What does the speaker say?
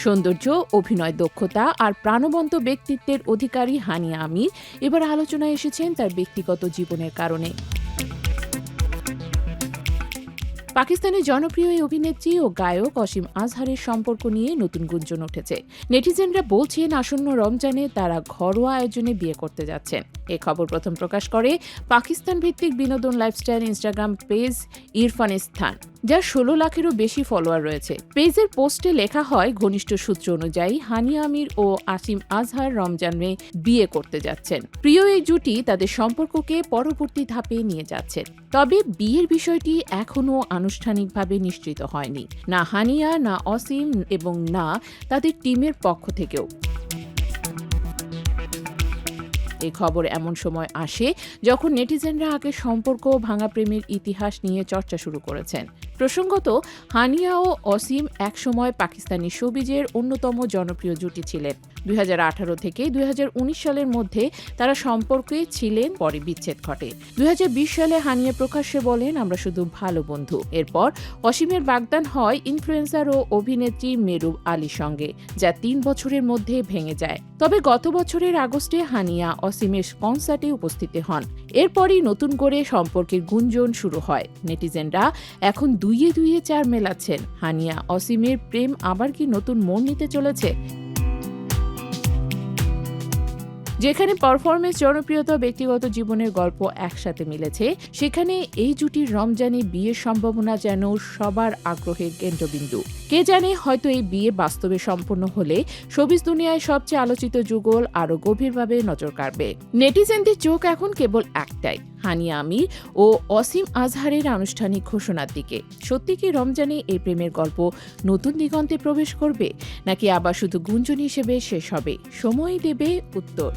সৌন্দর্য, অভিনয় দক্ষতা আর প্রাণবন্ত ব্যক্তিত্বের অধিকারী হানিয়া আমির এবার আলোচনায় এসেছেন তার ব্যক্তিগত জীবনের কারণে। পাকিস্তানের জনপ্রিয় এই অভিনেত্রী ও গায়ক অসীম আজহারের সম্পর্ক নিয়ে নতুন গুঞ্জন উঠেছে। নেটিজেনরা বলছেন আসন্ন রমজানে তারা ঘরোয়া আয়োজনে বিয়ে করতে যাচ্ছেন। এ খবর প্রথম প্রকাশ করে পাকিস্তান ভিত্তিক বিনোদন লাইফস্টাইল ইনস্টাগ্রাম পেজ ইরফানিস্তান, যার 16 লাখেরও বেশি ফলোয়ার রয়েছে। পেজের পোস্টে লেখা হয়, ঘনিষ্ঠ সূত্র অনুযায়ী হানিয়া আমির ও আসিম আজহার রমজানে বিয়ে করতে যাচ্ছেন। প্রিয় এই জুটি তাদের সম্পর্ককে পরবর্তী ধাপে নিয়ে যাচ্ছেন। তবে বিয়ের বিষয়টি এখনও আনুষ্ঠানিকভাবে নিশ্চিত হয়নি, না হানিয়া, না অসীম এবং না তাদের টিমের পক্ষ থেকেও। এই খবর এমন সময় আসে যখন নেটিজেনরা আগে সম্পর্ক ভাঙা প্রেমের ইতিহাস নিয়ে চর্চা শুরু করেছেন। প্রসঙ্গত, হানিয়া ও অসীম একসময় পাকিস্তানি শোবিজের অন্যতম জনপ্রিয় জুটি ছিলেন। 2018 থেকে 2019 সালের মধ্যে তারা সম্পর্কে ছিলেন, পরে বিচ্ছেদ ঘটে। 2020 সালে হানিয়া প্রকাশ্যে বলেন, আমরা শুধু ভালো বন্ধু। এরপর অসীমের বাগদান হয় ইনফ্লুয়েন্সার ও অভিনেত্রী মেহবুব আলীর সঙ্গে, যা 3 বছরের মধ্যে ভেঙে যায়। তবে গত বছরের আগস্টে হানিয়া অসীমের কনসার্টে উপস্থিত হন। এরপরই নতুন করে সম্পর্কের গুঞ্জন শুরু হয়। নেটিজেনরা এখন দুইয়ে দুইয়ে চার মেলাচ্ছেন। হানিয়া অসীমের প্রেম আবার কি নতুন মোড় নিতে চলেছে? যেখানে পারফরমেন্স, জনপ্রিয়তা, ব্যক্তিগত জীবনের গল্প একসাথে মিলেছে, সেখানে এই জুটির রমজানে বিয়ের সম্ভাবনা যেন সবার আগ্রহের কেন্দ্রবিন্দু। কে জানে, হয়তো এই বিয়ে বাস্তবে সম্পন্ন হলে শোবিজ দুনিয়ায় সবচেয়ে আলোচিত যুগল আরও গভীরভাবে নজর কাড়বে। নেটিজেনদের চোখ এখন কেবল একটাই, হানিয়া আমির ও অসীম আজহারের আনুষ্ঠানিক ঘোষণার দিকে। সত্যি কি রমজানে এই প্রেমের গল্প নতুন দিগন্তে প্রবেশ করবে, নাকি আবার শুধু গুঞ্জন হিসেবে শেষ হবে? সময়ই দেবে উত্তর।